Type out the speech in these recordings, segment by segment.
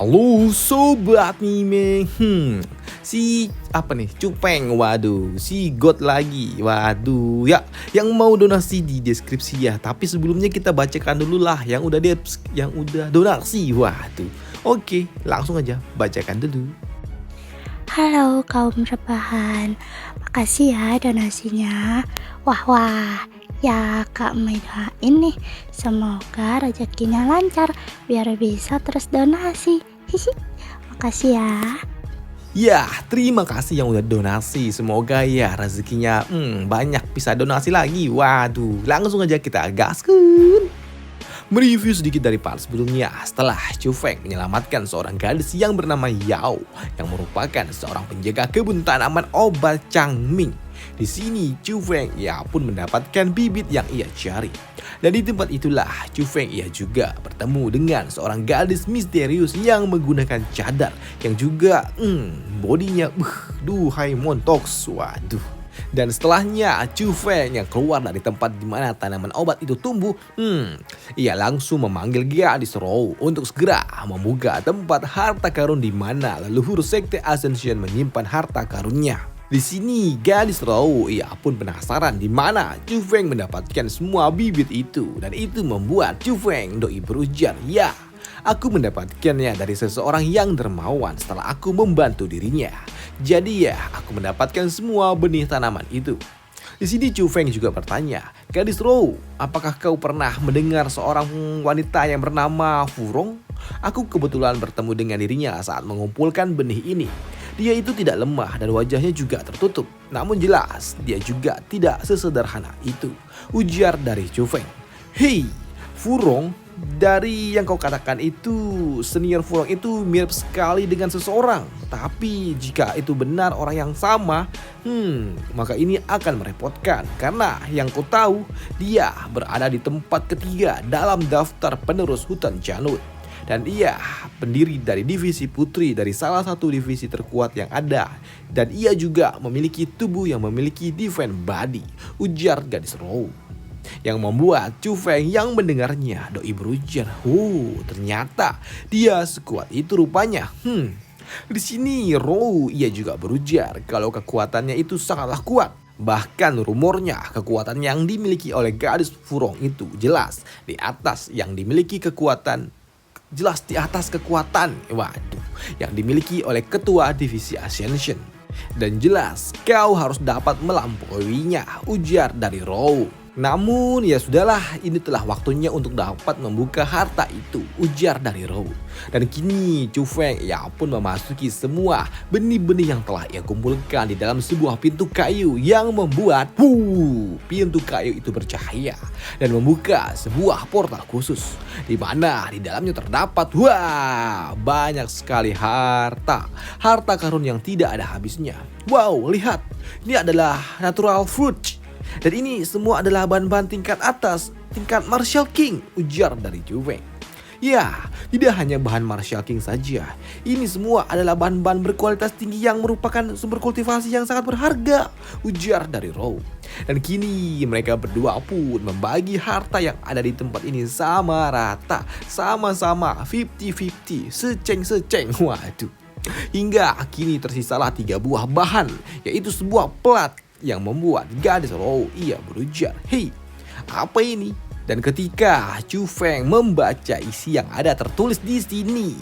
Halo sobat mime. Si apa nih? Cupeng. Waduh, si God lagi. Waduh, ya yang mau donasi di deskripsi ya. Tapi sebelumnya kita bacakan dulu lah yang udah donasi. Waduh. Oke, langsung aja bacakan dulu. Halo kaum rebahan, makasih ya donasinya. Wah, ya Kak Mega ini semoga rezekinya lancar biar bisa terus donasi. Hihi, makasih ya. Ya, terima kasih yang udah donasi. Semoga ya rezekinya banyak bisa donasi lagi. Waduh, langsung aja kita gaskan. Mereview sedikit dari part sebelumnya setelah Chu Feng menyelamatkan seorang gadis yang bernama Yao yang merupakan seorang penjaga kebun tanaman obat Changming. Di sini Chu Feng ia pun mendapatkan bibit yang ia cari. Dan di tempat itulah Chu Feng ia juga bertemu dengan seorang gadis misterius yang menggunakan cadar yang juga bodinya duhai montoks. Waduh. Dan setelahnya Chu Feng yang keluar dari tempat di mana tanaman obat itu tumbuh, ia langsung memanggil gadis Rou untuk segera membuka tempat harta karun di mana leluhur sekte Ascension menyimpan harta karunnya. Di sini gadis Rou ia pun penasaran di mana Chu Feng mendapatkan semua bibit itu dan itu membuat Chu Feng doi berujar, "Ya, aku mendapatkannya dari seseorang yang dermawan setelah aku membantu dirinya. Jadi ya, aku mendapatkan semua benih tanaman itu." Di sini Chu Feng juga bertanya, "Gadis Rou, apakah kau pernah mendengar seorang wanita yang bernama Furong? Aku kebetulan bertemu dengan dirinya saat mengumpulkan benih ini. Dia itu tidak lemah dan wajahnya juga tertutup. Namun jelas, dia juga tidak sesederhana itu," ujar dari Chu Feng. "Hei, Furong, dari yang kau katakan itu, senior Furong itu mirip sekali dengan seseorang. Tapi jika itu benar orang yang sama, maka ini akan merepotkan. Karena yang kau tahu, dia berada di tempat ketiga dalam daftar penerus hutan Janut. Dan ia pendiri dari divisi putri dari salah satu divisi terkuat yang ada. Dan ia juga memiliki tubuh yang memiliki defense body," ujar gadis Rou. Yang membuat Chu Feng yang mendengarnya doi berujar, ternyata dia sekuat itu rupanya. Di sini Rou ia juga berujar kalau kekuatannya itu sangatlah kuat. Bahkan rumornya kekuatan yang dimiliki oleh gadis Furong itu jelas di atas kekuatan yang dimiliki oleh ketua divisi Ascension. Dan jelas kau harus dapat melampauinya, ujar dari Rou. Namun ya sudahlah, ini telah waktunya untuk dapat membuka harta itu, ujar dari Rou. Dan kini Chu Feng ia pun memasuki semua benih-benih yang telah ia kumpulkan di dalam sebuah pintu kayu yang membuat pintu kayu itu bercahaya dan membuka sebuah portal khusus di mana di dalamnya terdapat banyak sekali harta karun yang tidak ada habisnya. Wow, lihat, ini adalah natural fruit. Dan ini semua adalah bahan-bahan tingkat atas, tingkat Martial King, ujar dari Chu Feng. Ya, tidak hanya bahan Martial King saja. Ini semua adalah bahan-bahan berkualitas tinggi yang merupakan sumber kultivasi yang sangat berharga, ujar dari Rou. Dan kini mereka berdua pun membagi harta yang ada di tempat ini sama rata, sama-sama 50-50, seceng-seceng. Waduh. Hingga kini tersisalah 3 buah bahan, yaitu sebuah plat yang membuat gadis Rou ia berujar, "Hei, apa ini?" Dan ketika Chu Feng membaca isi yang ada tertulis di sini,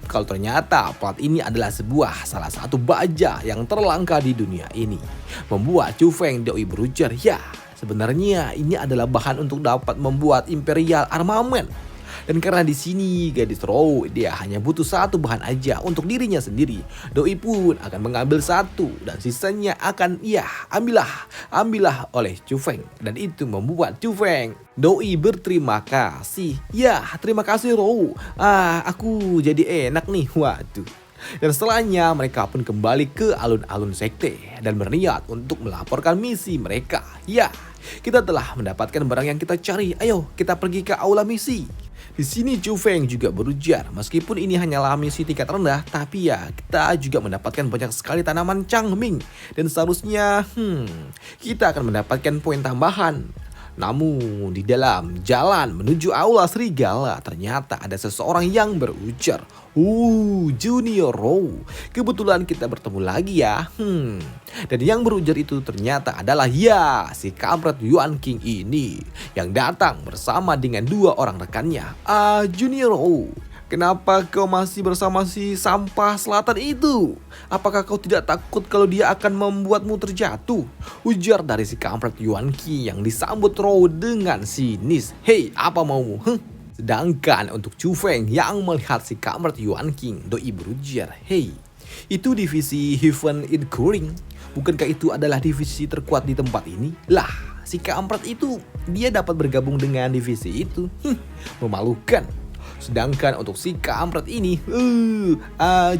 kalau ternyata plat ini adalah salah satu baja yang terlangka di dunia ini, membuat Chu Feng doi berujar, "Ya, sebenarnya ini adalah bahan untuk dapat membuat Imperial Armament." Dan karena di sini gadis Rou dia hanya butuh satu bahan aja untuk dirinya sendiri, doi pun akan mengambil satu dan sisanya akan ambillah oleh Chu Feng. Dan itu membuat Chu Feng doi berterima kasih. "Ya, terima kasih Rou. Aku jadi enak nih." Waduh. Dan setelahnya mereka pun kembali ke alun-alun sekte dan berniat untuk melaporkan misi mereka. "Ya, kita telah mendapatkan barang yang kita cari. Ayo kita pergi ke aula misi." Di sini Chu Feng juga berujar, meskipun ini hanyalah misi tingkat rendah, tapi ya kita juga mendapatkan banyak sekali tanaman Changming dan seharusnya kita akan mendapatkan poin tambahan. Namun di dalam jalan menuju aula serigala ternyata ada seseorang yang berujar, Junior Row, kebetulan kita bertemu lagi ya. Dan yang berujar itu ternyata adalah ya si kampret Yuan King ini yang datang bersama dengan dua orang rekannya. Junior Row, kenapa kau masih bersama si sampah selatan itu? Apakah kau tidak takut kalau dia akan membuatmu terjatuh? Ujar dari si kampret Yuan King yang disambut Row dengan sinis. Hei, apa maumu? Sedangkan untuk Chu Feng yang melihat si kampret Yuan King, doi berujar, hei, itu divisi Heaven Incurring. Bukankah itu adalah divisi terkuat di tempat ini? Lah, si kampret itu dia dapat bergabung dengan divisi itu. Memalukan. Sedangkan untuk si kampret ini,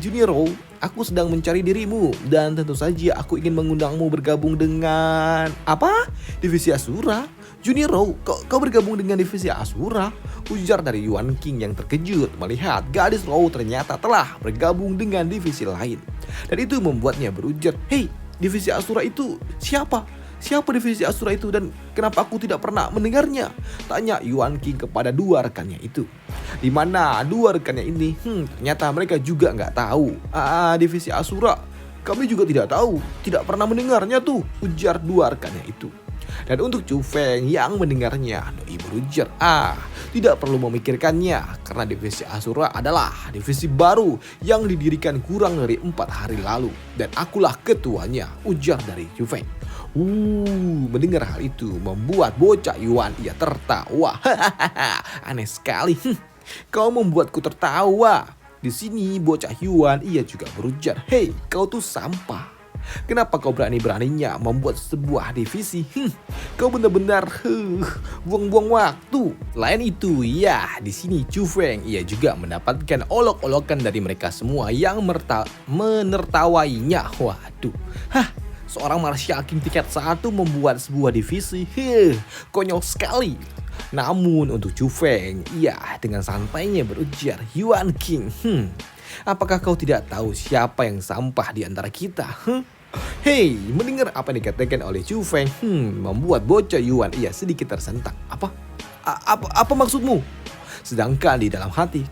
Junior Row, aku sedang mencari dirimu dan tentu saja aku ingin mengundangmu bergabung dengan apa? Divisi Asura. Junior Row, kau bergabung dengan divisi Asura? Ujar dari Yuan King yang terkejut melihat gadis Row ternyata telah bergabung dengan divisi lain. Dan itu membuatnya berujar, hei, divisi Asura itu siapa? Siapa divisi Asura itu dan kenapa aku tidak pernah mendengarnya? Tanya Yuan King kepada dua rekannya itu. Di mana dua rekannya ini, ternyata mereka juga nggak tahu. Divisi Asura, kami juga tidak tahu, tidak pernah mendengarnya tuh, ujar dua rekannya itu. Dan untuk Chu Feng yang mendengarnya, doi berujar, tidak perlu memikirkannya karena divisi Asura adalah divisi baru yang didirikan kurang dari 4 hari lalu dan akulah ketuanya, ujar dari Chu Feng. Mendengar hal itu membuat bocah Yuan ia tertawa. Aneh sekali. Kau membuatku tertawa. Di sini bocah Yuan ia juga berujar, hei, kau tuh sampah. Kenapa kau berani-beraninya membuat sebuah divisi? Kau benar-benar buang-buang waktu. Selain itu, ya, di sini Chu Feng ia juga mendapatkan olok-olokan dari mereka semua yang menertawainya. Waduh, seorang Martial King tingkat 1 membuat sebuah divisi. Konyol sekali. Namun untuk Chu Feng, ia dengan santainya berujar, Yuan King, apakah kau tidak tahu siapa yang sampah di antara kita? Hei, mendengar apa yang dikatakan oleh Chu Feng, membuat bocah Yuan ia sedikit tersentak. Apa maksudmu? Sedangkan di dalam hati,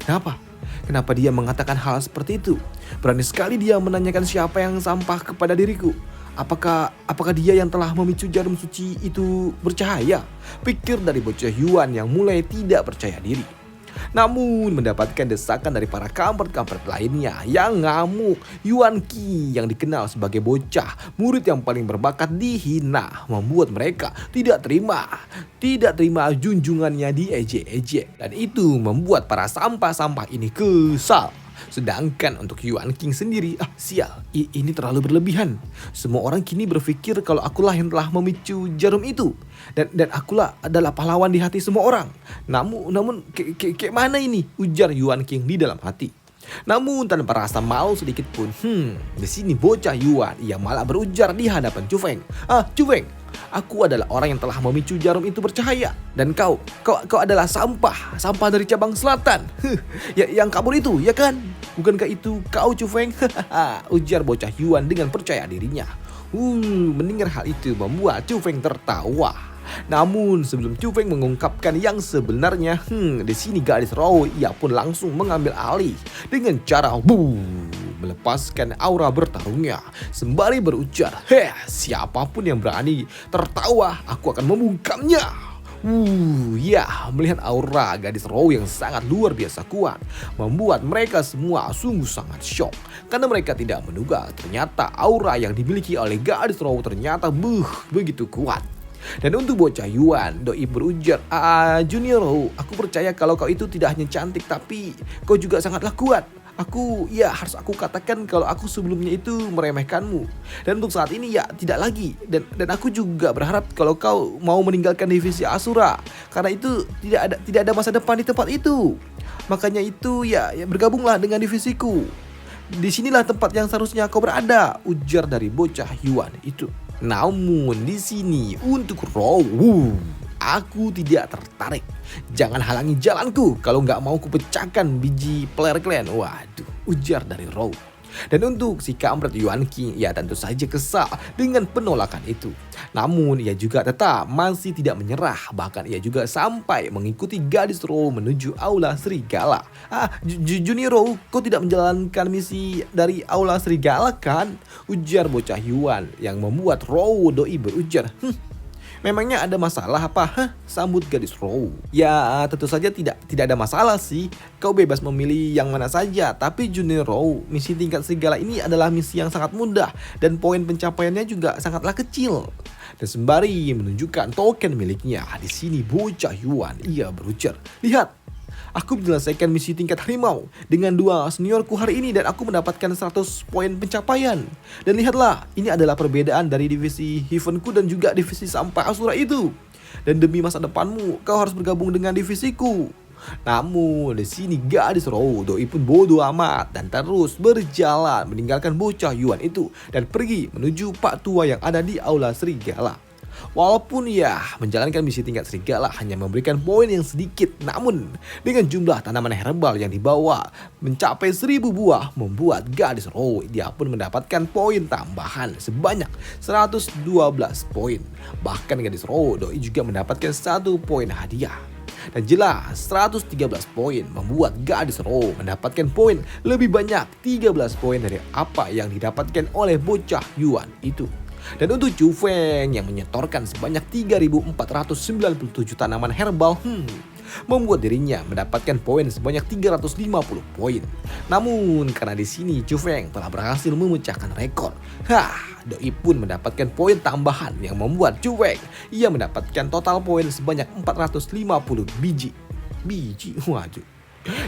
Kenapa dia mengatakan hal seperti itu? Berani sekali dia menanyakan siapa yang sampah kepada diriku. Apakah dia yang telah memicu jarum suci itu bercahaya? Pikir dari bocah Yuan yang mulai tidak percaya diri. Namun mendapatkan desakan dari para kampret-kampret lainnya yang ngamuk. Yuan Qi yang dikenal sebagai bocah murid yang paling berbakat dihina, membuat mereka tidak terima junjungannya diejek-ejek. Dan itu membuat para sampah-sampah ini kesal. Sedangkan untuk Yuan King sendiri, sial, ini terlalu berlebihan. Semua orang kini berpikir kalau akulah yang telah memicu jarum itu. Dan akulah adalah pahlawan di hati semua orang. Namun kayak mana ini? Ujar Yuan King di dalam hati. Namun tanpa rasa malu sedikit pun, di sini bocah Yuan ia malah berujar di hadapan Chu Feng. Chu Feng, aku adalah orang yang telah memicu jarum itu bercahaya. Dan kau adalah sampah dari cabang selatan. Yang kabur itu, ya kan? Bukankah itu kau, Chu Feng? Ujar bocah Yuan dengan percaya dirinya. Mendengar hal itu membuat Chu Feng tertawa. Namun sebelum Chu Feng mengungkapkan yang sebenarnya, di sini gadis Row ia pun langsung mengambil alih dengan cara melepaskan aura bertarungnya sembari berujar, siapapun yang berani tertawa, aku akan membungkamnya. Melihat aura gadis Row yang sangat luar biasa kuat membuat mereka semua sungguh sangat syok karena mereka tidak menduga ternyata aura yang dimiliki oleh gadis Row ternyata begitu kuat. Dan untuk bocah Yuan, doi berujar, Junior Row, aku percaya kalau kau itu tidak hanya cantik tapi kau juga sangatlah kuat. Harus aku katakan kalau aku sebelumnya itu meremehkanmu. Dan untuk saat ini tidak lagi. Dan aku juga berharap kalau kau mau meninggalkan divisi Asura. Karena itu tidak ada masa depan di tempat itu. Makanya itu bergabunglah dengan divisiku. Disinilah tempat yang seharusnya kau berada, ujar dari bocah Yuan itu. Namun di sini untuk Row, aku tidak tertarik. Jangan halangi jalanku kalau nggak mau kupecahkan biji player clan. Waduh, ujar dari Row. Dan untuk si kampret Yuan King, tentu saja kesal dengan penolakan itu. Namun ia juga tetap masih tidak menyerah, bahkan ia juga sampai mengikuti gadis Row menuju Aula Serigala. Junior Row, kau tidak menjalankan misi dari Aula Serigala kan? Ujar bocah Yuan yang membuat Row doi berujar. Memangnya ada masalah apa? Sambut gadis Row. Ya tentu saja tidak ada masalah sih. Kau bebas memilih yang mana saja. Tapi Junior Row, misi tingkat serigala ini adalah misi yang sangat mudah dan poin pencapaiannya juga sangatlah kecil. Dan sembari menunjukkan token miliknya, di sini bocah Yuan ia berujar, lihat, aku menyelesaikan misi tingkat harimau dengan 2 seniorku hari ini dan aku mendapatkan 100 poin pencapaian. Dan lihatlah, ini adalah perbedaan dari divisi Heavenku dan juga divisi sampah Asura itu. Dan demi masa depanmu, kau harus bergabung dengan divisiku. Namun di sini gadis Row doi pun bodoh amat dan terus berjalan meninggalkan bocah Yuan itu dan pergi menuju Pak Tua yang ada di Aula Serigala. Walaupun ya menjalankan misi tingkat serigala hanya memberikan poin yang sedikit, namun dengan jumlah tanaman herbal yang dibawa mencapai 1000 buah membuat gadis Row dia pun mendapatkan poin tambahan sebanyak 112 poin. Bahkan gadis Row doi juga mendapatkan 1 poin hadiah. Dan jelas 113 poin membuat gadis Row mendapatkan poin lebih banyak 13 poin dari apa yang didapatkan oleh bocah Yuan itu. Dan untuk Chu Feng yang menyetorkan sebanyak 3.497 tanaman herbal, membuat dirinya mendapatkan poin sebanyak 350 poin. Namun karena di sini Chu Feng telah berhasil memecahkan rekor, doi pun mendapatkan poin tambahan yang membuat Chu Feng ia mendapatkan total poin sebanyak 450 biji. Waduh.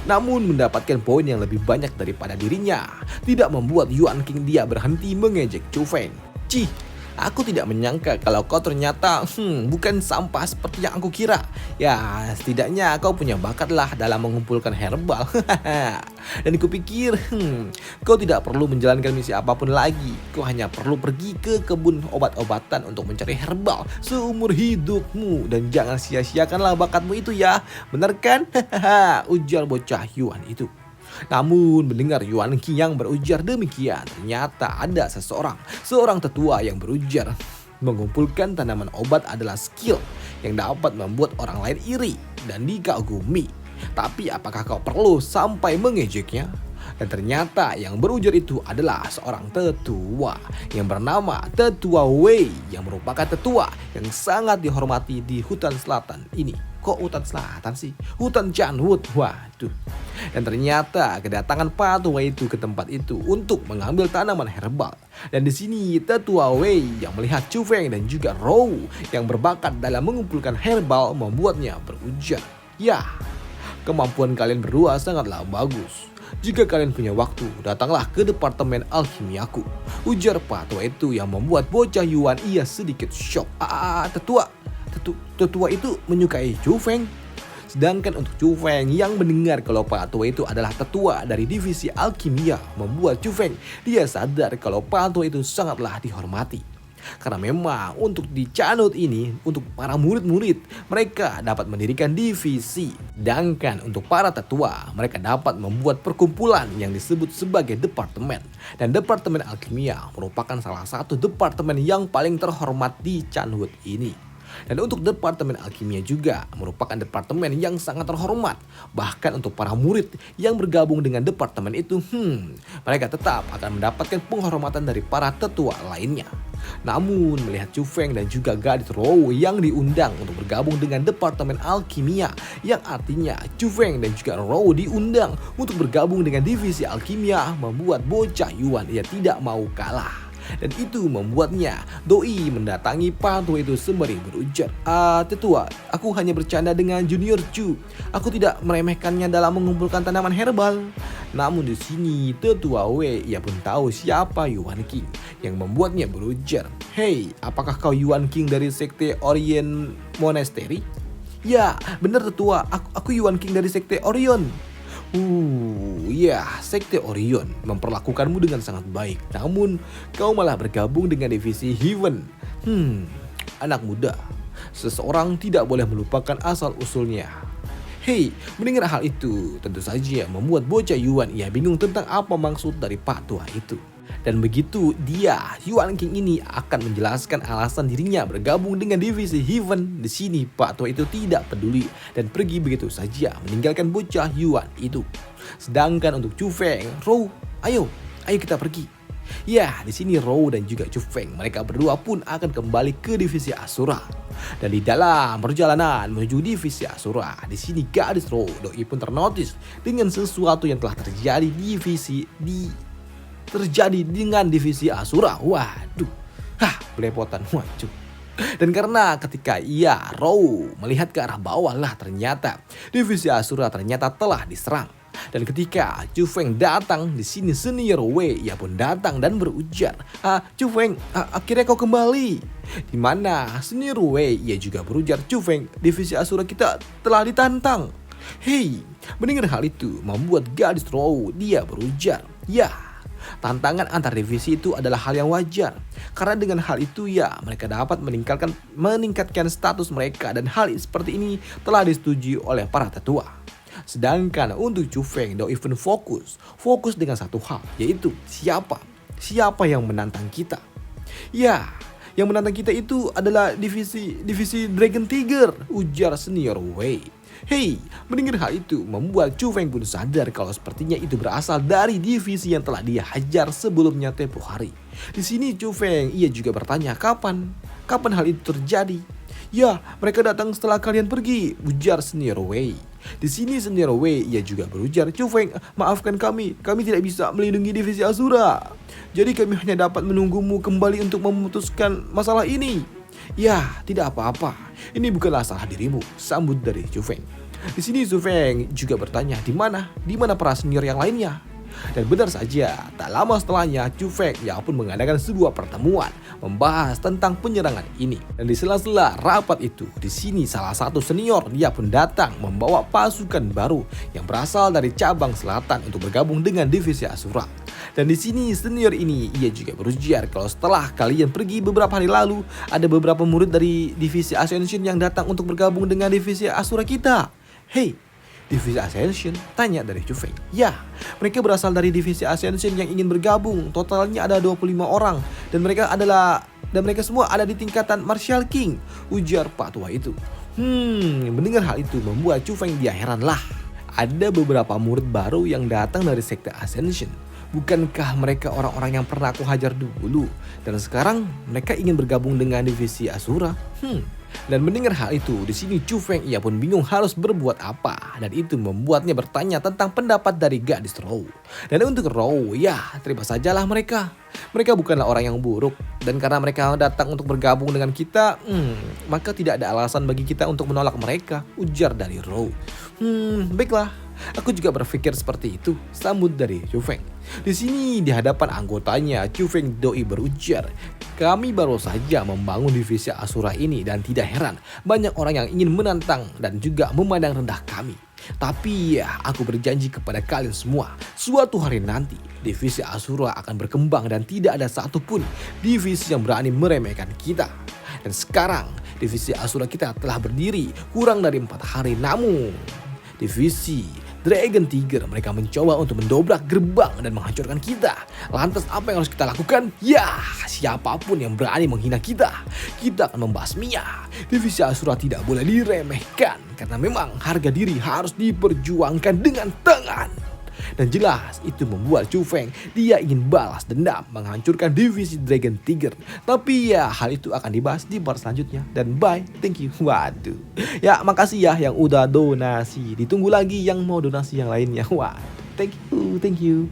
Namun mendapatkan poin yang lebih banyak daripada dirinya tidak membuat Yuan King dia berhenti mengejek Chu Feng. Aku tidak menyangka kalau kau ternyata bukan sampah seperti yang aku kira. Ya setidaknya kau punya bakat lah dalam mengumpulkan herbal. Dan kupikir kau tidak perlu menjalankan misi apapun lagi. Kau hanya perlu pergi ke kebun obat-obatan untuk mencari herbal seumur hidupmu. Dan jangan sia-siakanlah bakatmu itu ya. Benar kan? Ujar bocah Yuan itu. Namun mendengar Yuan King yang berujar demikian, ternyata ada seorang tetua yang berujar, mengumpulkan tanaman obat adalah skill yang dapat membuat orang lain iri dan dikagumi. Tapi apakah kau perlu sampai mengejeknya? Dan ternyata yang berujar itu adalah seorang tetua yang bernama Tetua Wei, yang merupakan tetua yang sangat dihormati di hutan selatan ini. Kok hutan selatan sih? Hutan Chanwood. Waduh. Dan ternyata kedatangan Pak Tua itu ke tempat itu untuk mengambil tanaman herbal. Dan di sini Tetua Wei yang melihat Chu Feng dan juga Row yang berbakat dalam mengumpulkan herbal membuatnya berujar, ya, kemampuan kalian berdua sangatlah bagus. Jika kalian punya waktu, datanglah ke departemen alkimiaku. Ujar Pak Tua itu yang membuat bocah Yuan ia sedikit shock. Tetua itu menyukai Chu Feng. Sedangkan untuk Chu Feng yang mendengar kalau Pak Tua itu adalah tetua dari divisi alkimia, membuat Chu Feng dia sadar kalau Pak Tua itu sangatlah dihormati. Karena memang untuk di Chanwood ini, untuk para murid-murid, mereka dapat mendirikan divisi. Sedangkan untuk para tetua, mereka dapat membuat perkumpulan yang disebut sebagai departemen. Dan departemen alkimia merupakan salah satu departemen yang paling terhormat di Chanwood ini. Dan untuk departemen alkimia juga merupakan departemen yang sangat terhormat. Bahkan untuk para murid yang bergabung dengan departemen itu, mereka tetap akan mendapatkan penghormatan dari para tetua lainnya. Namun melihat Chu Feng dan juga gadis Row yang diundang untuk bergabung dengan departemen alkimia, yang artinya Chu Feng dan juga Row diundang untuk bergabung dengan divisi alkimia, membuat bocah Yuan ia tidak mau kalah. Dan itu membuatnya doi mendatangi Pak Tua itu sembari berujar, tetua, aku hanya bercanda dengan Junior Chu. Aku tidak meremehkannya dalam mengumpulkan tanaman herbal. Namun di sini Tetua Wei ia pun tahu siapa Yuan King, yang membuatnya berujar, hei, apakah kau Yuan King dari sekte Orion Monastery? Ya, benar tetua, aku Yuan King dari sekte Orion. Sekte Orion memperlakukanmu dengan sangat baik. Namun kau malah bergabung dengan divisi Heaven. Anak muda, seseorang tidak boleh melupakan asal usulnya. Hei, mendengar hal itu tentu saja membuat bocah Yuan ia bingung tentang apa maksud dari Pak Tua itu. Dan begitu dia, Yuan King ini akan menjelaskan alasan dirinya bergabung dengan divisi Heaven. Di sini Pak Tua itu tidak peduli dan pergi begitu saja meninggalkan bocah Yuan itu. Sedangkan untuk Chu Feng, Rou, ayo kita pergi. Ya, di sini Rou dan juga Chu Feng, mereka berdua pun akan kembali ke divisi Asura. Dan di dalam perjalanan menuju divisi Asura, di sini gadis Rou Doi pun ternotis dengan sesuatu yang telah terjadi dengan divisi Asura. Waduh, belepotan, waduh. Dan karena ketika Rou melihat ke arah bawah lah, ternyata divisi Asura ternyata telah diserang. Dan ketika Chu Feng datang, di sini senior Wei ia pun datang dan berujar, Chu Feng, akhirnya kau kembali. Di mana senior Wei ia juga berujar, Chu Feng, divisi Asura kita telah ditantang. Hei, mendengar hal itu membuat gadis Rou dia berujar, ya, tantangan antar divisi itu adalah hal yang wajar. Karena dengan hal itu mereka dapat meningkatkan status mereka, dan hal seperti ini telah disetujui oleh para tetua. Sedangkan untuk Chu Feng, Doi pun fokus dengan satu hal, yaitu siapa yang menantang kita. Ya, yang menantang kita itu adalah divisi Dragon Tiger, ujar senior Wei. Hei, mendengar hal itu membuat Chu Feng pun sadar kalau sepertinya itu berasal dari divisi yang telah dia hajar sebelumnya tempoh hari. Di sini Chu Feng ia juga bertanya, kapan hal itu terjadi? Ya, mereka datang setelah kalian pergi, ujar senior Wei. Di sini senior Wei ia juga berujar, Chu Feng, maafkan kami tidak bisa melindungi divisi Asura. Jadi kami hanya dapat menunggumu kembali untuk memutuskan masalah ini. Ya, tidak apa-apa. Ini bukanlah salah dirimu, sambut dari Chu Feng. Di sini Chu Feng juga bertanya, di mana para senior yang lainnya? Dan benar saja, tak lama setelahnya Chu Feng pun mengadakan sebuah pertemuan membahas tentang penyerangan ini. Dan di sela-sela rapat itu, di sini salah satu senior dia pun datang membawa pasukan baru yang berasal dari cabang selatan untuk bergabung dengan divisi Asura. Dan di sini senior ini ia juga berujar kalau setelah kalian pergi beberapa hari lalu, ada beberapa murid dari divisi Ascension yang datang untuk bergabung dengan divisi Asura kita. Hei, divisi Ascension? Tanya dari Chu Feng. Ya, mereka berasal dari divisi Ascension yang ingin bergabung. Totalnya ada 25 orang dan mereka semua ada di tingkatan Martial King, ujar Pak Tua itu. Mendengar hal itu membuat Chu Feng dia heran lah. Ada beberapa murid baru yang datang dari sekte Ascension. Bukankah mereka orang-orang yang pernah aku hajar dulu? Dan sekarang mereka ingin bergabung dengan divisi Asura? Dan mendengar hal itu, di sini Chu Feng ia pun bingung harus berbuat apa, dan itu membuatnya bertanya tentang pendapat dari gadis Rou. Dan untuk Rou, terima sajalah mereka. Mereka bukanlah orang yang buruk, dan karena mereka datang untuk bergabung dengan kita, maka tidak ada alasan bagi kita untuk menolak mereka, ujar dari Rou. Baiklah. Aku juga berpikir seperti itu, sambut dari Chu Feng. Di sini di hadapan anggotanya, Chu Feng Doi berujar, kami baru saja membangun divisi Asura ini dan tidak heran banyak orang yang ingin menantang dan juga memandang rendah kami. Tapi aku berjanji kepada kalian semua, suatu hari nanti divisi Asura akan berkembang dan tidak ada satupun divisi yang berani meremehkan kita. Dan sekarang divisi Asura kita telah berdiri kurang dari 4 hari, namun divisi Dragon Tiger mereka mencoba untuk mendobrak gerbang dan menghancurkan kita. Lantas apa yang harus kita lakukan? Ya, siapapun yang berani menghina kita akan membasminya. Divisi Asura tidak boleh diremehkan karena memang harga diri harus diperjuangkan dengan tangan. Dan jelas itu membuat Chu Feng dia ingin balas dendam menghancurkan divisi Dragon Tiger. Tapi hal itu akan dibahas di part selanjutnya. Dan bye, thank you. Waduh. Ya, makasih yang udah donasi. Ditunggu lagi yang mau donasi yang lainnya. Waduh, thank you.